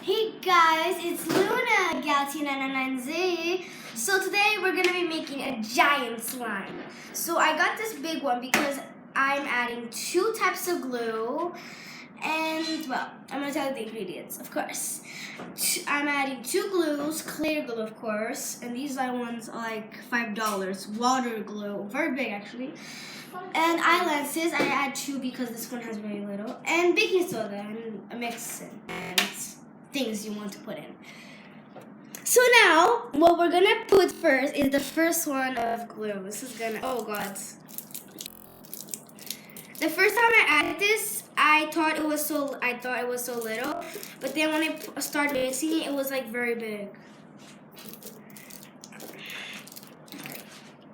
Hey guys, it's Luna, Galaxy 999Z. So today we're gonna be making a giant slime. So I got this big one because I'm adding 2 types of glue. And well, I'm gonna tell you the ingredients, of course. I'm adding 2 glues, clear glue of course, and these ones are like $5. Water glue, very big actually. And eye lenses, I add 2 because this one has very little. And baking soda and a mixin and things you want to put in. So now, what we're gonna put first is the first one of glue. This is gonna, oh god. The first time I added this, I thought it was so little, but then when I started mixing it, it was like very big.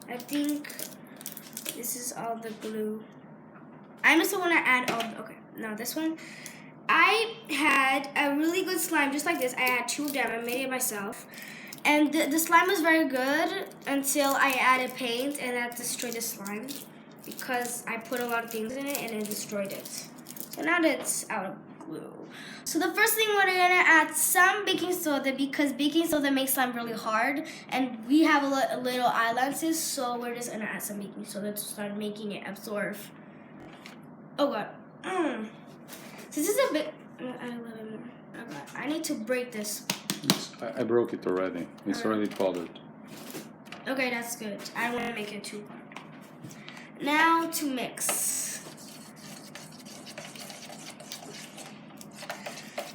I think this is all the glue. I just want to add all, okay, now this one. I had a really good slime just like this. I had 2 of them. I made it myself. And the slime was very good until I added paint and that destroyed the slime because I put a lot of things in it and it destroyed it. So now that it's out of glue. So the first thing we're gonna add some baking soda because baking soda makes slime really hard and we have a little eye lenses, so we're just gonna add some baking soda to start making it absorb. Oh god. This is a bit. Add a little bit more. Okay. I need to break this. I broke it already. It's already powdered. Okay, that's good. I don't want to make it too hard. Now to mix.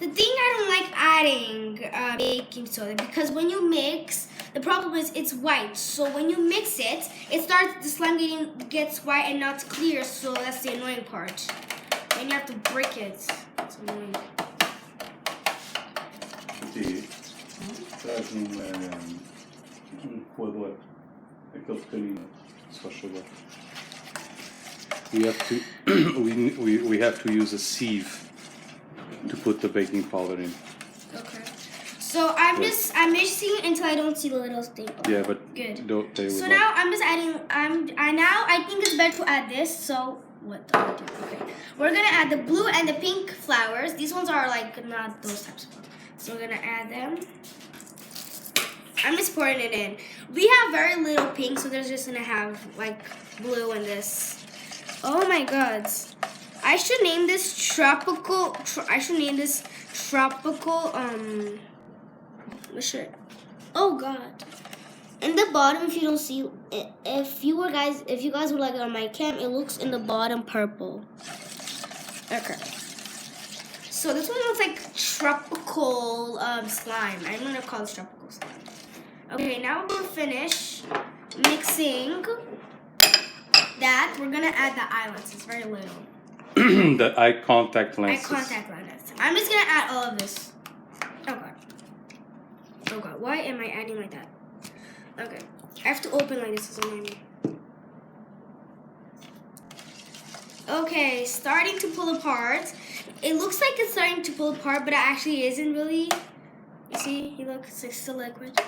The thing I don't like adding baking soda because when you mix, the problem is it's white. So when you mix it, the slime gets white and not clear. So that's the annoying part. And you have to break it. It's annoying. Traz coador. Aquele pequenino, se faz favor. We have to we have to use a sieve to put the baking powder in. Okay. So I'm mixing until I don't see the little thing. Yeah, but good. So now I'm just adding. I think it's better to add this. So what do I do? Okay. We're gonna add the blue and the pink flowers. These ones are like not those types of flowers. So we're gonna add them. I'm just pouring it in. We have very little pink, so they're just gonna have like blue and this. Oh my god. I should name this tropical. What should? Oh god. In the bottom, if you don't see, if you guys were like on my cam, it looks in the bottom purple. Okay. So this one looks like tropical slime. I'm gonna call this tropical slime. Okay, now we're finished mixing that. We're gonna add the eye lenses, very little. The eye contact lenses. Eye contact lenses. I'm just gonna add all of this. Oh god. Oh god. Why am I adding like that? Okay. I have to open like this. It's annoying me. Okay, starting to pull apart. It looks like it's starting to pull apart, but it actually isn't really. You see? Look, it's still liquid.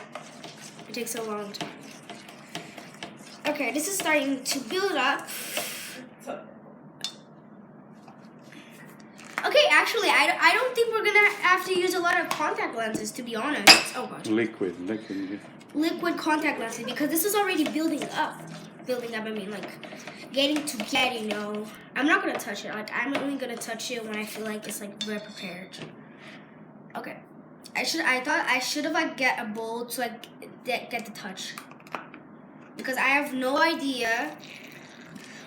It takes a long time. Okay, this is starting to build up. Okay, actually, I don't think we're gonna have to use a lot of contact lenses, to be honest. Oh god. Liquid. Liquid contact lenses because this is already building up. I mean, like getting together. You know, I'm not gonna touch it. Like I'm only gonna touch it when I feel like it's like very prepared. Okay, I thought I should have like get a bowl to like get the touch because I have no idea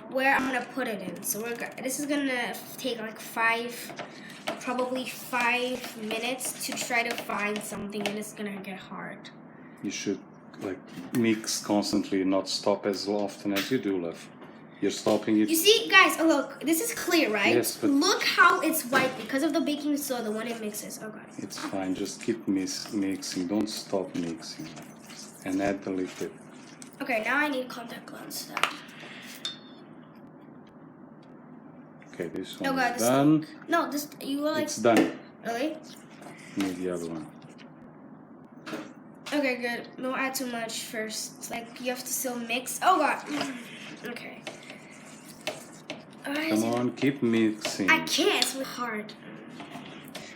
where I'm gonna put it in. So this is gonna take like probably 5 minutes to try to find something, and it's gonna get hard. You should like mix constantly, not stop as often as you do, love. You're stopping it. You see, guys, oh, look, this is clear, right? Yes, but look how it's white because of the baking soda when it mixes. Oh, God. It's fine. Just keep mixing. Don't stop mixing. And add the liquid. Okay, now I need contact lens. Okay, this one oh, God, is done. No, you were like... It's done. Really? Need the other one. Okay, good. Don't add too much first. Like, you have to still mix. Oh, God. Okay. Come on, keep mixing. I can't. It's really hard.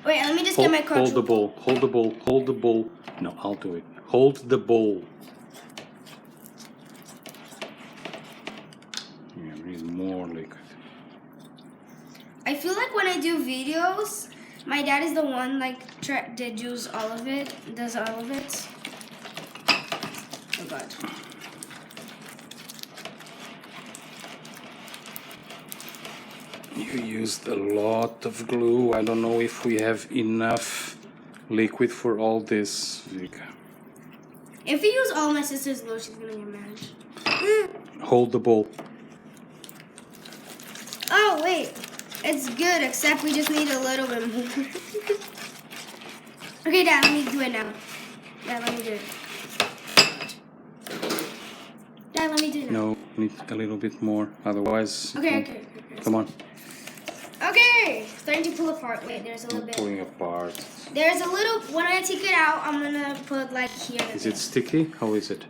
Wait, let me just get my Hold the quadruple. bowl. Hold the bowl. Hold the bowl. No, I'll do it. Hold the bowl. Yeah, we need more liquid. I feel like when I do videos, my dad is the one like that does all of it. Does all of it. Oh God. You used a lot of glue. I don't know if we have enough liquid for all this, Vika. If we use all my sister's glue, she's gonna get mad. Hold the bowl. Oh wait, it's good. Except we just need a little bit more. Okay, Dad, let me do it now. Dad, let me do it. Dad, let me do it now. No, need a little bit more. Otherwise, it Okay, won't- okay. Come on. Okay, starting to pull apart. Wait, there's a little Not bit. pulling apart. There's a little. When I take it out, I'm gonna put like here. Is it sticky? How is it?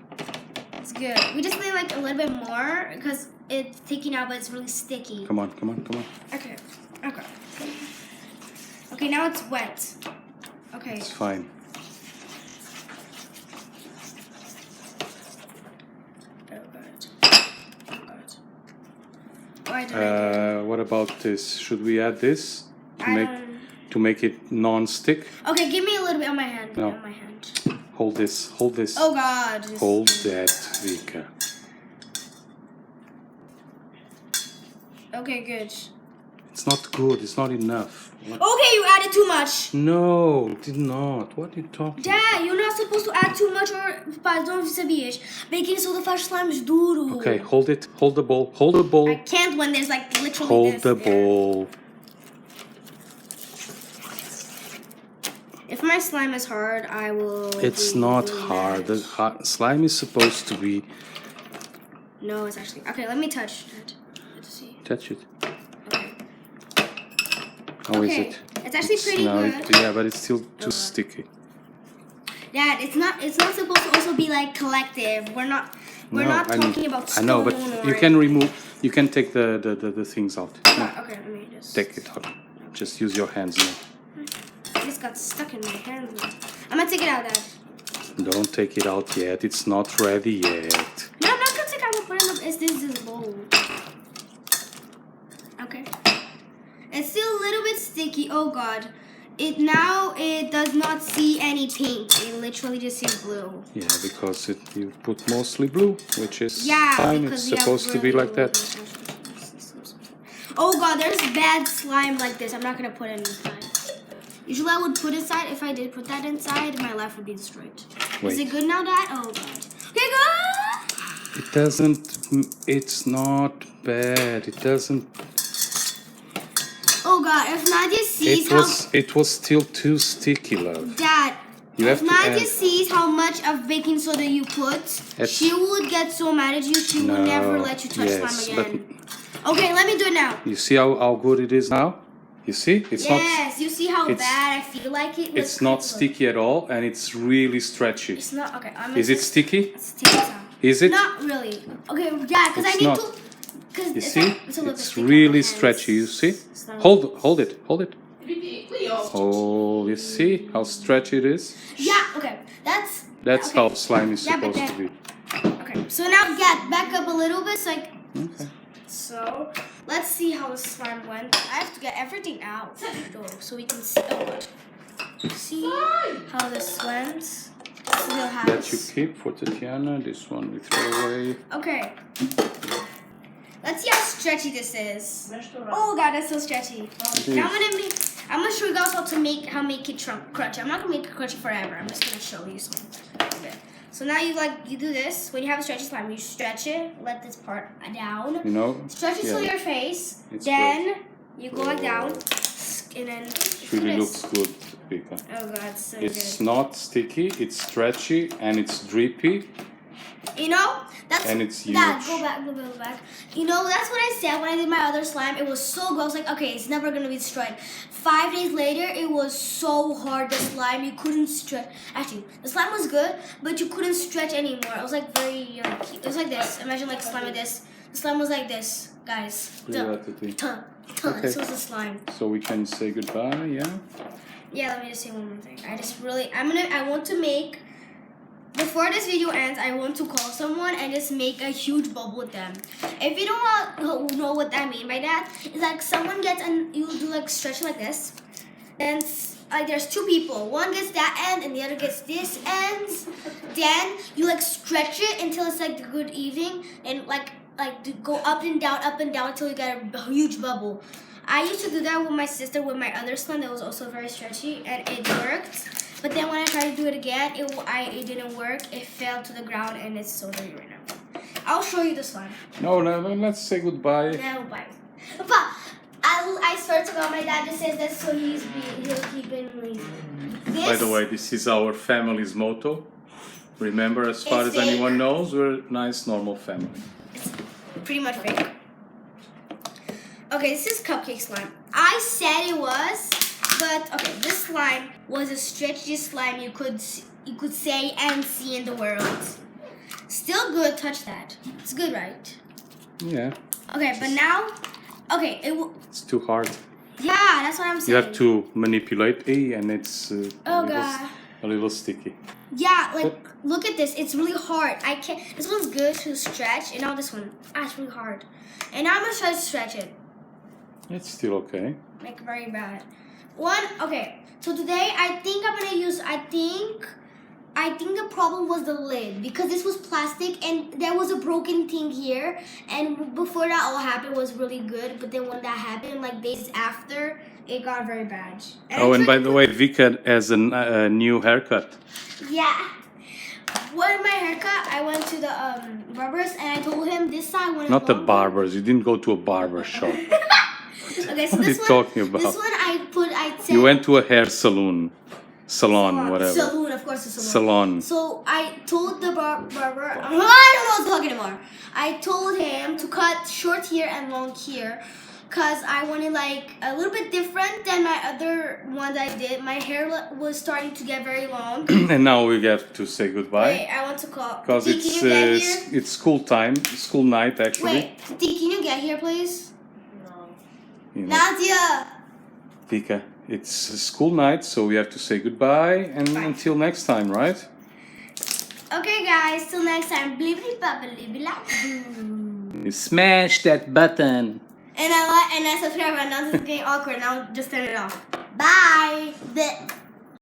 It's good. We just need like a little bit more because it's taking out, but it's really sticky. Come on, come on, come on. Okay. Okay. Okay, now it's wet. Okay. It's fine. Oh God. Oh God. Why did I do it? What about this? Should we add this to I make don't. it non-stick? Okay, give me a little bit on my hand. No. On my hand. Hold this. Hold this. Oh God. Just- Hold that, Vika. Okay, good. It's not good. It's not enough. What? Okay, you added too much. No, it did not. What are you talking about? Dad, you're not supposed to add too much or pá, não sabias. Baking soda faz slimes duro. Okay, hold it. Hold the bowl. Hold the bowl. I can't when there's like literally Hold this the there. bowl. If my slime is hard, I will. It's be not really hard. mad. The slime is supposed to be. No, it's actually okay. Let me touch it. Let's see. Touch it. Okay. How is Okay, it? it's actually pretty no, good. yeah, but it's still too Okay. sticky. Dad, it's not. It's not supposed to also be like collective. We're not. We're No, not I know- talking about I stone. know, but you or can remove. You can take the things out. No, Okay, let me just. take it out. Just use your hands now. It just got stuck in my hand. I'm gonna take it out, Dad. Don't take it out yet. It's not ready yet. No, I'm not gonna take it out. I'm gonna put it in the. This is bowl. Okay. It's still a little bit sticky. Oh God. It does not see any pink. It literally just sees blue. Yeah, because you put mostly blue, which is Yeah, fine. because It's we have supposed to be really like that. Oh God, there's bad slime like this. I'm not gonna put it inside. Usually I would put it inside. If I did put that inside, my life would be destroyed. Is Wait. it good now, Dad? Oh God. Okay, good. It doesn't. It's not bad. It doesn't. Oh God, if Nadia sees It was still too sticky, love. Dad, You if have to Nadia add- sees how much of baking soda you put, It's- she would get so mad at you. She would never let you touch yes, slime but again. Okay, let me do it now. you see how good it is now? You see? It's not. Yes, you see how it's- bad I feel like it. It's not sticky at all, and it's really stretchy. It's not okay. I'm Is it sticky? Let's take this out. Is it? Not really. Okay, yeah, because I It's need not. to. Cause You see? a little bit It's thick on really my hands. stretchy. You see? It's not- Hold it. Hold it. Oh, you see how stretchy it is? Yeah. Okay. That's. That's okay. how slime is Yeah, but supposed to be. Okay. So now get back up a little bit, so like. Okay. So let's see how the slime went. I have to get everything out though, so we can see. Oh God. See how this went. Still has. That you keep for Tatiana. This one we throw away. Okay. Let's see how stretchy this is. Oh God, that's so stretchy. Now I'm gonna show you guys how to make it crunchy. I'm not gonna make it crunchy forever. I'm just gonna show you some. Okay. So now you do this when you have a stretchy slime. You stretch it, let this part down. You know? Stretch it to Yeah. your face. It's Then you go like down, Oh. and then It really looks good, Vika. Oh God, it's so It's good. not sticky, it's stretchy, and it's drippy. You know, that's And it's Dad, huge. go back. You know, that's what I said when I did my other slime. It was so good. I was like, okay, it's never gonna be destroyed. 5 days later, it was so hard. The slime, you couldn't stretch. Actually, the slime was good, but you couldn't stretch anymore. It was like very it was like this. Imagine like slime like this. The slime was like this, guys. Yeah, Tati. This was the slime. So we can say goodbye, yeah? Yeah, let me just say one more thing. I want to make, before this video ends, I want to call someone and just make a huge bubble with them. If you don't know what I mean by that, it's like someone gets and you do like stretch like this. Then like there's two people. One gets that end and the other gets this end. Then you like stretch it until it's like the good evening and like to go up and down until you get a huge bubble. I used to do that with my sister with my other slime that was also very stretchy and it worked. But then when I tried to do it again, it didn't work. It fell to the ground and it's so dirty right now. I'll show you the slime. No, let's say goodbye. No, bye. Papa, I swear to God, my dad just says that so he'll keep it lazy. By the way, this is our family's motto. Remember, as far as fake. anyone knows, we're a nice, normal family. It's pretty much fake. Okay, this is cupcake slime. I said it was, but okay, this slime was the stretchiest slime you could say and see in the world. Still good. Touch that. It's good, right? Yeah. Okay, but now, okay, it's too hard. Yeah, that's what I'm saying. You have to manipulate it, and it's God. a little sticky. Yeah, like look at this. It's really hard. I can't. This one's good to stretch, and now this one. It's really hard. And now I'm gonna try to stretch it. It's still okay. Like very bad. Okay. So today I think I'm gonna use. I think the problem was the lid because this was plastic and there was a broken thing here. And before that all happened was really good, but then when that happened, like days after, it got very bad. And by the way, Vika has a new haircut. Yeah. With my haircut, I went to the barbers and I told him this side wanted Not the longer. barbers. You didn't go to a barber shop. Okay, so What are you talking about? This one I said. You went to a hair salon, whatever. Salon, of course, a salon. Salon. So I told the barber, I don't know what I'm talking about. I told him to cut short here and long here. Cause I wanted like a little bit different than my other ones I did. My hair was starting to get very long. And now we have to say goodbye. Wait, I want to call. Because T, can you get here? it's school time, school night actually. Wait, T, can you get here, please? You know, Nadia. Vika, it's school night, so we have to say goodbye and Bye. until next time, right? Okay, guys. Till next time. Blibbly bubbly You smash that button. And I subscribe. And now this is getting awkward. Now just turn it off. Bye.